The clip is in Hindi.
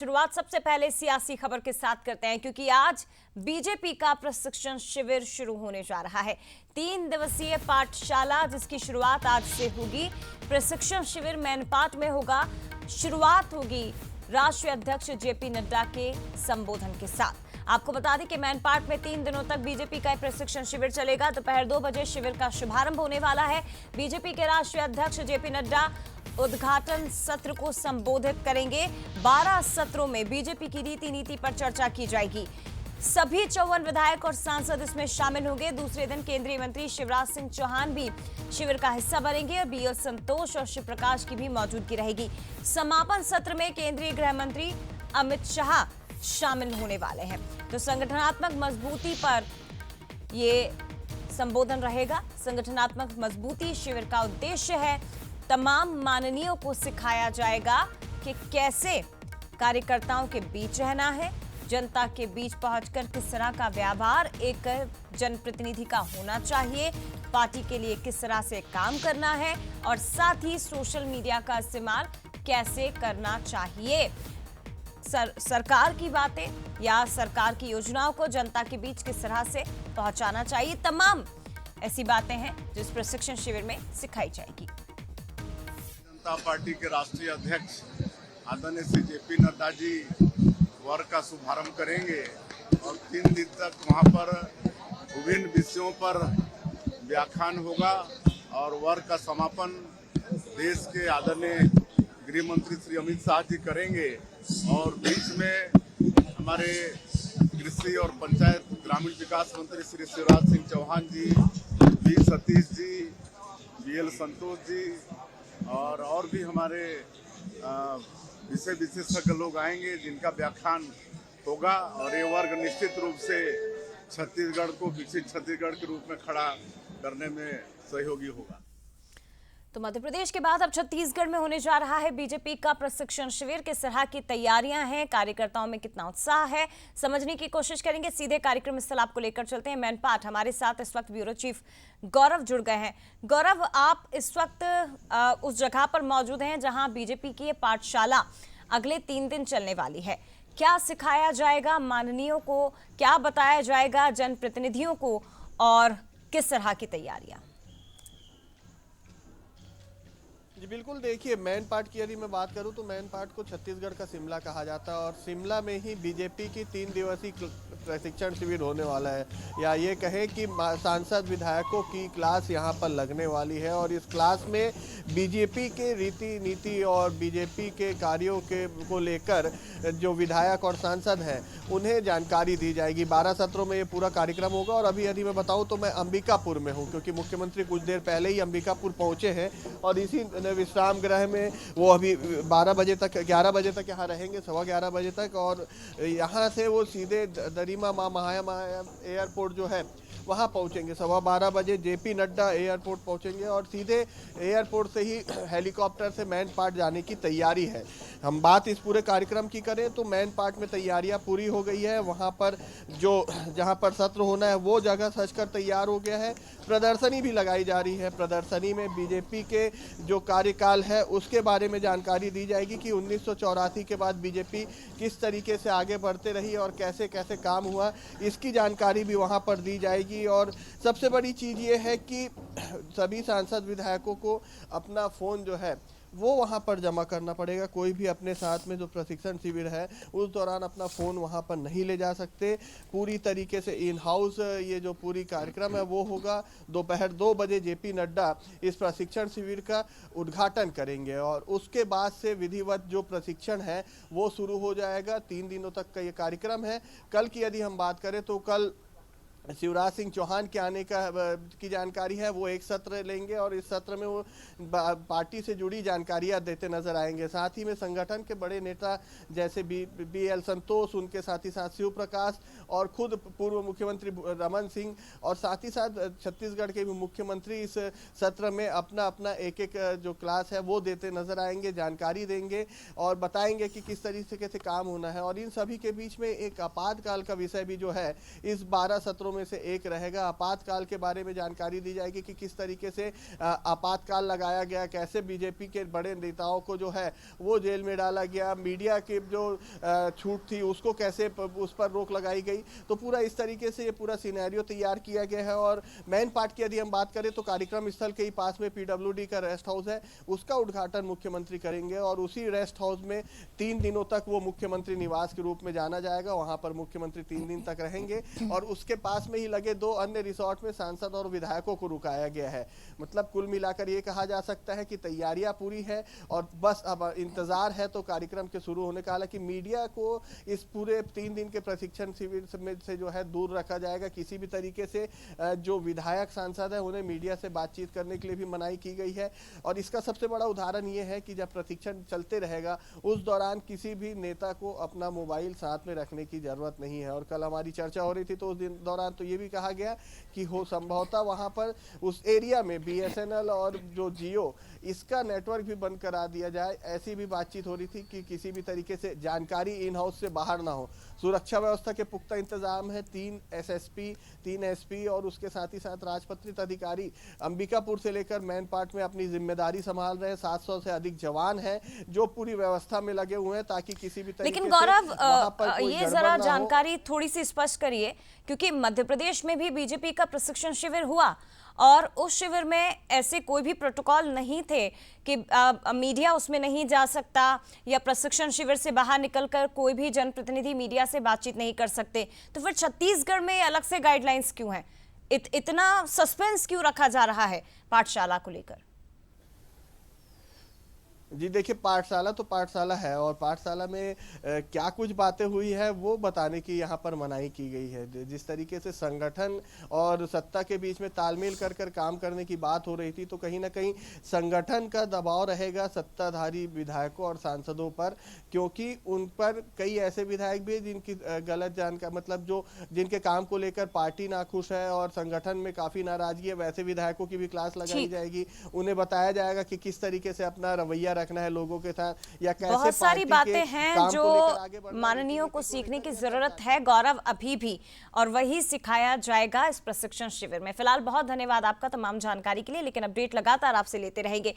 शुरुआत सबसे पहले सियासी खबर के साथ करते हैं क्योंकि आज बीजेपी का प्रशिक्षण शिविर शुरू होने जा रहा है। 3 दिवसीय पाठशाला जिसकी शुरुआत आज से होगी। प्रशिक्षण शिविर मैनपाट में होगा। शुरुआत होगी राष्ट्रीय अध्यक्ष जेपी नड्डा के संबोधन के साथ। आपको बता दें कि मैनपाट में 3 दिनों तक बीजेपी का प्रशिक्षण शिविर चलेगा। दोपहर 2 बजे शिविर का शुभारंभ होने वाला है। बीजेपी के राष्ट्रीय अध्यक्ष जेपी नड्डा उद्घाटन सत्र को संबोधित करेंगे। 12 सत्रों में बीजेपी की नीति पर चर्चा की जाएगी। सभी 54 विधायक और सांसद इसमें शामिल होंगे। दूसरे दिन केंद्रीय मंत्री शिवराज सिंह चौहान भी शिविर का हिस्सा बनेंगे और बीएल संतोष और शिव प्रकाश की भी मौजूदगी रहेगी। समापन सत्र में केंद्रीय गृह मंत्री अमित शाह शामिल होने वाले हैं। तो संगठनात्मक मजबूती पर ये संबोधन रहेगा। संगठनात्मक मजबूती शिविर का उद्देश्य है। तमाम माननीयों को सिखाया जाएगा कि कैसे कार्यकर्ताओं के बीच रहना है, जनता के बीच पहुंचकर किस तरह का व्यवहार एक जनप्रतिनिधि का होना चाहिए, पार्टी के लिए किस तरह से काम करना है और साथ ही सोशल मीडिया का इस्तेमाल कैसे करना चाहिए। सरकार की बातें या सरकार की योजनाओं को जनता के बीच किस तरह से पहुंचाना चाहिए, तमाम ऐसी बातें हैं जिस प्रशिक्षण शिविर में सिखाई जाएगी। जनता पार्टी के राष्ट्रीय अध्यक्ष आदरणीय श्री जेपी नड्डा जी वर्ग का शुभारंभ करेंगे और 3 दिन तक वहां पर विभिन्न विषयों पर व्याख्यान होगा और वर्ग का समापन देश के आदरणीय गृह मंत्री श्री अमित शाह जी करेंगे। और बीच में हमारे कृषि और पंचायत ग्रामीण विकास मंत्री श्री शिवराज सिंह चौहान जी, बी सतीश जी, बीएल संतोष जी और भी हमारे विषय विशेषज्ञ लोग आएंगे जिनका व्याख्यान होगा। और ये वर्ग निश्चित रूप से छत्तीसगढ़ को विकसित छत्तीसगढ़ के रूप में खड़ा करने में सहयोगी होगा। तो मध्य प्रदेश के बाद अब छत्तीसगढ़ में होने जा रहा है बीजेपी का प्रशिक्षण शिविर। किस तरह की तैयारियां हैं, कार्यकर्ताओं में कितना उत्साह है, समझने की कोशिश करेंगे। सीधे कार्यक्रम स्थल आपको लेकर चलते हैं मैनपाट। हमारे साथ इस वक्त ब्यूरो चीफ गौरव जुड़ गए हैं। गौरव, आप इस वक्त उस जगह पर मौजूद हैं जहां बीजेपी की ये पाठशाला अगले 3 दिन चलने वाली है। क्या सिखाया जाएगा माननीयों को, क्या बताया जाएगा जनप्रतिनिधियों को और किस तरह की तैयारियां? जी बिल्कुल, देखिए मैनपाट की यदि मैं बात करूं तो मैनपाट को छत्तीसगढ़ का शिमला कहा जाता है और शिमला में ही बीजेपी की 3 दिवसीय प्रशिक्षण शिविर होने वाला है, या ये कहें कि सांसद विधायकों की क्लास यहां पर लगने वाली है। और इस क्लास में बीजेपी के रीति नीति और बीजेपी के कार्यों के को लेकर जो विधायक और सांसद हैं उन्हें जानकारी दी जाएगी। 12 सत्रों में ये पूरा कार्यक्रम होगा। और अभी यदि मैं बताऊँ तो मैं अंबिकापुर में हूँ क्योंकि मुख्यमंत्री कुछ देर पहले ही अंबिकापुर पहुँचे हैं और इसी विश्राम गृह में वो अभी 11 बजे तक यहाँ रहेंगे, 11:15 बजे तक। और यहाँ से वो सीधे दरिमा माँ महामाया एयरपोर्ट जो है वहाँ पहुँचेंगे। 12:15 बजे जेपी नड्डा एयरपोर्ट पहुँचेंगे और सीधे एयरपोर्ट से ही हेलीकॉप्टर से मैनपाट जाने की तैयारी है। हम बात इस पूरे कार्यक्रम की करें तो मैनपाट में तैयारियां पूरी हो गई है। वहाँ पर जहाँ पर सत्र होना है वो जगह सजकर तैयार हो गया है। प्रदर्शनी भी लगाई जा रही है। प्रदर्शनी में बीजेपी के जो कार्यकाल है उसके बारे में जानकारी दी जाएगी कि 1984 के बाद बीजेपी किस तरीके से आगे बढ़ते रही और कैसे कैसे काम हुआ, इसकी जानकारी भी वहाँ पर दी जाएगी। और सबसे बड़ी चीज़ ये है कि सभी सांसद विधायकों को अपना फ़ोन जो है वो वहाँ पर जमा करना पड़ेगा। कोई भी अपने साथ में जो प्रशिक्षण शिविर है उस दौरान अपना फ़ोन वहाँ पर नहीं ले जा सकते। पूरी तरीके से इन हाउस ये जो पूरी कार्यक्रम है वो होगा। दोपहर 2 बजे जेपी नड्डा इस प्रशिक्षण शिविर का उद्घाटन करेंगे और उसके बाद से विधिवत जो प्रशिक्षण है वो शुरू हो जाएगा। 3 दिनों तक का ये कार्यक्रम है। कल की यदि हम बात करें तो कल शिवराज सिंह चौहान के आने की जानकारी है, वो एक सत्र लेंगे और इस सत्र में वो पार्टी से जुड़ी जानकारियां देते नजर आएंगे। साथ ही में संगठन के बड़े नेता जैसे बीएल संतोष, उनके साथ ही साथ शिव प्रकाश और खुद पूर्व मुख्यमंत्री रमन सिंह और साथ ही साथ छत्तीसगढ़ के भी मुख्यमंत्री इस सत्र में अपना अपना एक जो क्लास है वो देते नजर आएंगे, जानकारी देंगे और बताएंगे कि किस तरीके से काम होना है। और इन सभी के बीच में एक आपातकाल का विषय भी जो है इस 12 सत्रों में में से एक रहेगा। आपातकाल के बारे में जानकारी दी जाएगी कि किस तरीके से आपातकाल लगाया गया, कैसे बीजेपी के बड़े नेताओं को जो है वो जेल में डाला गया, मीडिया की जो छूट थी उसको कैसे उस पर रोक लगाई गई। तो पूरा इस तरीके से ये पूरा सिनेरियो तैयार किया गया है। और मेन पार्ट की यदि हम बात करें तो कार्यक्रम स्थल के ही पास में पीडब्ल्यूडी का रेस्ट हाउस है, उसका उद्घाटन मुख्यमंत्री करेंगे और उसी रेस्ट हाउस में 3 दिनों तक वो मुख्यमंत्री निवास के रूप में जाना जाएगा। वहां पर मुख्यमंत्री 3 दिन तक रहेंगे और उसके पास में ही लगे 2 अन्य रिसोर्ट में सांसद और विधायकों को रुकाया गया है। मतलब कुल मिलाकर ये कहा जा सकता है कि तैयारियां पूरी है और बस अब इंतजार है तो कार्यक्रम के शुरू होने का। हालांकि मीडिया को इस पूरे 3 दिन के प्रशिक्षण शिविर में से जो है दूर रखा जाएगा। किसी भी तरीके से जो विधायक सांसद है उन्हें मीडिया से बातचीत करने के लिए भी मनाही की गई है। और इसका सबसे बड़ा उदाहरण ये है कि जब प्रशिक्षण चलते रहेगा उस दौरान किसी भी नेता को अपना मोबाइल साथ में रखने की जरूरत नहीं है। और कल हमारी चर्चा हो रही थी तो उस दिन दौरान तो ये भी कहा गया कि हो संभवतः वहां पर उस एरिया में बीएसएनएल और जो जियो इसका नेटवर्क भी बंद करा दिया जाए। ऐसी भी बातचीत हो रही थी कि किसी भी तरीके से जानकारी इन हाउस से बाहर ना हो। सुरक्षा व्यवस्था के पुख्ता इंतजाम है। 3 एसएसपी, 3 एसपी और उसके साथ ही साथ राजपत्रित अधिकारी अंबिकापुर से लेकर मैन पार्ट में अपनी जिम्मेदारी संभाल रहे हैं। 700 से अधिक जवान हैं जो पूरी व्यवस्था में लगे हुए हैं ताकि किसी भी तरीके लेकिन से गौरव, ये जरा जानकारी थोड़ी सी स्पष्ट करिए, क्योंकि मध्य प्रदेश में भी बीजेपी का प्रशिक्षण शिविर हुआ और उस शिविर में ऐसे कोई भी प्रोटोकॉल नहीं थे कि मीडिया उसमें नहीं जा सकता या प्रशिक्षण शिविर से बाहर निकलकर कोई भी जनप्रतिनिधि मीडिया से बातचीत नहीं कर सकते। तो फिर छत्तीसगढ़ में अलग से गाइडलाइंस क्यों हैं? इतना सस्पेंस क्यों रखा जा रहा है पाठशाला को लेकर? जी देखिए, पाठशाला तो पाठशाला है और पाठशाला में क्या कुछ बातें हुई है वो बताने की यहाँ पर मनाही की गई है। जिस तरीके से संगठन और सत्ता के बीच में तालमेल कर काम करने की बात हो रही थी तो कहीं ना कहीं संगठन का दबाव रहेगा सत्ताधारी विधायकों और सांसदों पर, क्योंकि उन पर कई ऐसे विधायक भी जिनकी गलत जानकारी मतलब जो जिनके काम को लेकर पार्टी नाखुश है और संगठन में काफ़ी नाराजगी है, वैसे विधायकों की भी क्लास लगाई जाएगी। उन्हें बताया जाएगा कि किस तरीके से अपना रवैया रखना है लोगों के साथ या कैसे बहुत सारी बातें हैं जो माननीयों को तो सीखने की जरूरत है गौरव अभी भी, और वही सिखाया जाएगा इस प्रशिक्षण शिविर में। फिलहाल बहुत धन्यवाद आपका तमाम जानकारी के लिए, लेकिन अपडेट लगातार आपसे लेते रहेंगे।